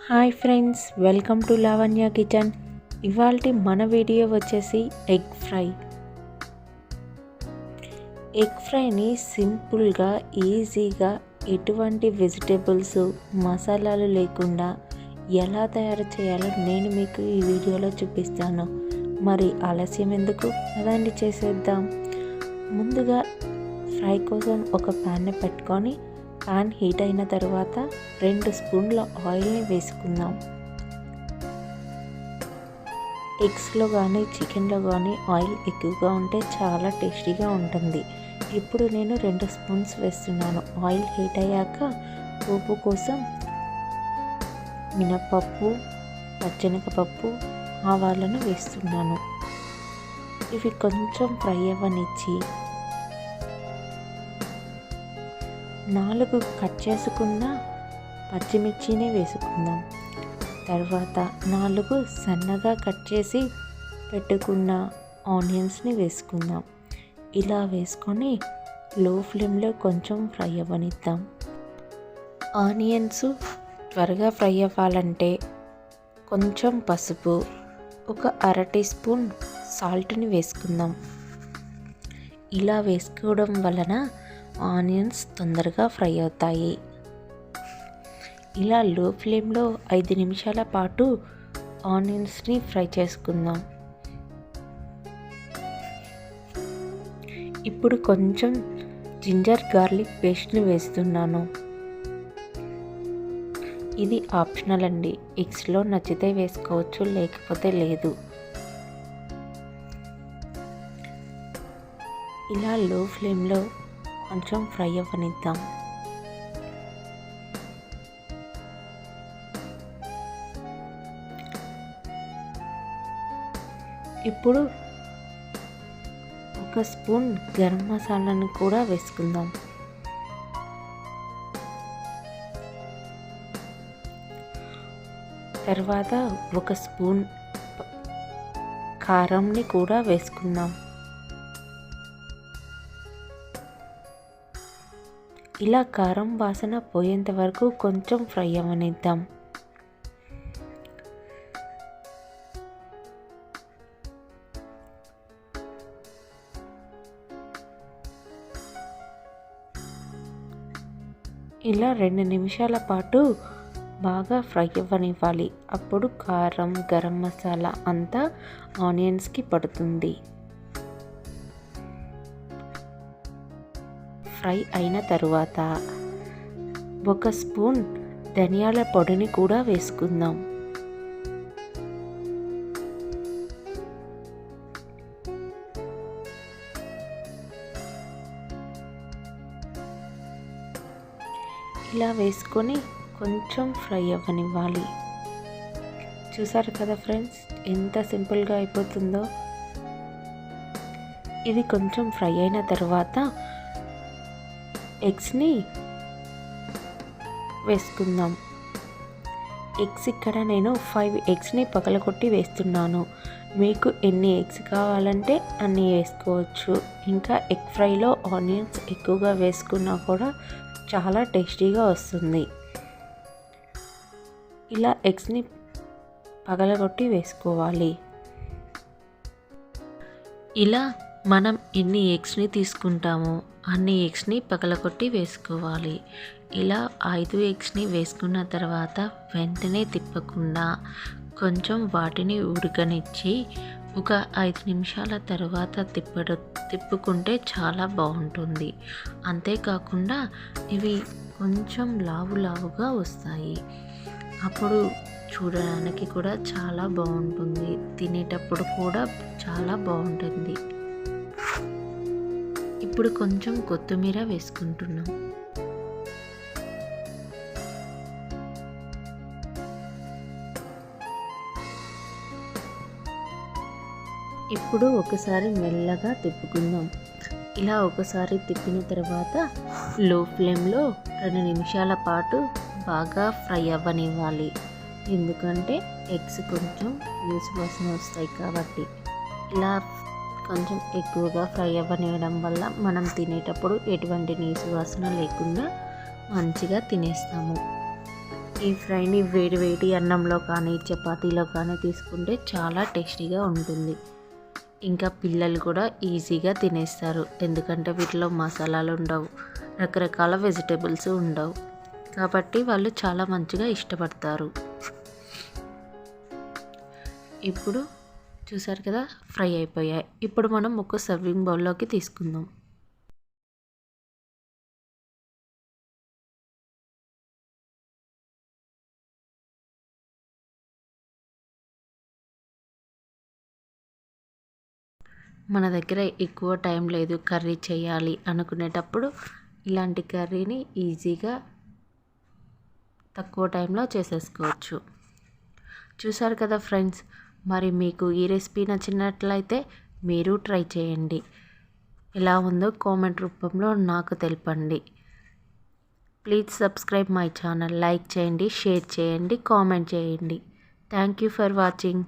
Hi friends, welcome to Lavanya kitchen. ఇవాల్టి మన video వచ్చేసి ఎగ్ ఫ్రైని సింపుల్గా ఈజీగా ఎటువంటి వెజిటేబుల్స్ మసాలాలు లేకుండా ఎలా తయారు చేయాలో నేను మీకు ఈ వీడియోలో చూపిస్తాను. మరి ఆలస్యం ఎందుకు, అదండి చేసేద్దాం. ముందుగా ఫ్రై కోసం ఒక ప్యాన్ని పెట్టుకొని ప్యాన్ హీట్ అయిన తర్వాత 2 స్పూన్ల ఆయిల్ని వేసుకుందాం. ఎగ్స్లో కానీ చికెన్లో కానీ ఆయిల్ ఎక్కువగా ఉంటే చాలా టేస్టీగా ఉంటుంది. ఇప్పుడు నేను 2 స్పూన్స్ వేస్తున్నాను. ఆయిల్ హీట్ అయ్యాక పోపు కోసం మినపప్పు, పచ్చెనగపప్పు, ఆవాలను వేస్తున్నాను. ఇవి కొంచెం ఫ్రై అవ్వనిచ్చి 4 కట్ చేసుకున్న పచ్చిమిర్చిని వేసుకుందాం. తర్వాత 4 సన్నగా కట్ చేసి పెట్టుకున్న ఆనియన్స్ని వేసుకుందాం. ఇలా వేసుకొని లో ఫ్లేమ్లో కొంచెం ఫ్రై అవ్వనిద్దాం. ఆనియన్స్ త్వరగా ఫ్రై అవ్వాలంటే కొంచెం పసుపు, ఒక 1/2 టీ స్పూన్ సాల్ట్ని వేసుకుందాం. ఇలా వేసుకోవడం వలన ఆనియన్స్ తొందరగా ఫ్రై అవుతాయి. ఇలా లో ఫ్లేమ్లో 5 నిమిషాల పాటు ఆనియన్స్ని ఫ్రై చేసుకుందాం. ఇప్పుడు కొంచెం జింజర్ గార్లిక్ పేస్ట్ని వేస్తున్నాను. ఇది ఆప్షనల్ అండి, ఎగ్స్లో నచ్చితే వేసుకోవచ్చు, లేకపోతే లేదు. ఇలా లో ఫ్లేమ్లో కొంచెం ఫ్రై అవ్వనిద్దాం. ఇప్పుడు 1 స్పూన్ గరం మసాలాను కూడా వేసుకుందాం. తర్వాత 1 స్పూన్ కారంని కూడా వేసుకుందాం. ఇలా కారం వాసన పోయేంత వరకు కొంచెం ఫ్రై అవ్వనిద్దాం. ఇలా 2 నిమిషాల పాటు బాగా ఫ్రై అవ్వనివ్వాలి. అప్పుడు కారం, గరం మసాలా అంతా ఆనియన్స్కి పడుతుంది. ఫ్రై అయిన తరువాత 1 స్పూన్ ధనియాల పొడిని కూడా వేసుకుందాం. ఇలా వేసుకొని కొంచెం ఫ్రై అవ్వనివ్వాలి. చూసారు కదా ఫ్రెండ్స్, ఎంత సింపుల్గా అయిపోతుందో. ఇది కొంచెం ఫ్రై అయిన తర్వాత ఎగ్స్ని వేసుకుందాం. ఎగ్స్ ఇక్కడ నేను 5 ఎగ్స్ని పగలగొట్టి వేస్తున్నాను. మీకు ఎన్ని ఎగ్స్ కావాలంటే అన్ని వేసుకోవచ్చు. ఇంకా ఎగ్ ఫ్రైలో ఆనియన్స్ ఎక్కువగా వేసుకున్నా కూడా చాలా టేస్టీగా వస్తుంది. ఇలా ఎగ్స్ని పగలగొట్టి వేసుకోవాలి. ఇలా మనం ఎన్ని ఎగ్స్ని తీసుకుంటామో అన్ని ఎగ్స్ని పగలగొట్టి వేసుకోవాలి. ఇలా 5 ఎగ్స్ని వేసుకున్న తర్వాత వెంటనే తిప్పకుండా కొంచెం వాటిని ఉడకనిచ్చి ఒక 5 నిమిషాల తర్వాత తిప్పుకుంటే చాలా బాగుంటుంది. అంతేకాకుండా ఇవి కొంచెం లావుగా వస్తాయి. అప్పుడు చూడడానికి కూడా చాలా బాగుంటుంది, తినేటప్పుడు కూడా చాలా బాగుంటుంది. ఇప్పుడు కొంచెం కొత్తిమీర వేసుకుంటున్నాం. ఇప్పుడు ఒకసారి మెల్లగా తిప్పుకుందాం. ఇలా ఒకసారి తిప్పిన తర్వాత లో ఫ్లేమ్లో 2 నిమిషాల పాటు బాగా ఫ్రై అవ్వనివ్వాలి. ఎందుకంటే ఎగ్స్ కొంచెం నీసు వాసన వస్తాయి కాబట్టి. ఇలా కొంచెం ఎక్కువగా ఫ్రై అవ్వనివ్వడం వల్ల మనం తినేటప్పుడు ఎటువంటి నీసు వాసన లేకుండా మంచిగా తినేస్తాము. ఈ ఫ్రైని వేడి వేడి అన్నంలో కానీ చపాతీలో కానీ తీసుకుంటే చాలా టేస్టీగా ఉంటుంది. ఇంకా పిల్లలు కూడా ఈజీగా తినేస్తారు, ఎందుకంటే వీటిలో మసాలాలు ఉండవు, రకరకాల వెజిటేబుల్స్ ఉండవు, కాబట్టి వాళ్ళు చాలా మంచిగా ఇష్టపడతారు. ఇప్పుడు చూసారు కదా, ఫ్రై అయిపోయాయి. ఇప్పుడు మనం ఒక సర్వింగ్ బౌల్లోకి తీసుకుందాం. మన దగ్గర ఎక్కువ టైం లేదు కర్రీ చేయాలి అనుకునేటప్పుడు ఇలాంటి కర్రీని ఈజీగా తక్కువ టైంలో చేసేసుకోవచ్చు. చూసారు కదా ఫ్రెండ్స్, మరి మీకు ఈ రెసిపీ నచ్చినట్లయితే మీరు ట్రై చేయండి. ఎలా ఉందో కామెంట్ రూపంలో నాకు తెలపండి. Please subscribe my channel. Like చేయండి, షేర్ చేయండి, కామెంట్ చేయండి. Thank you for watching.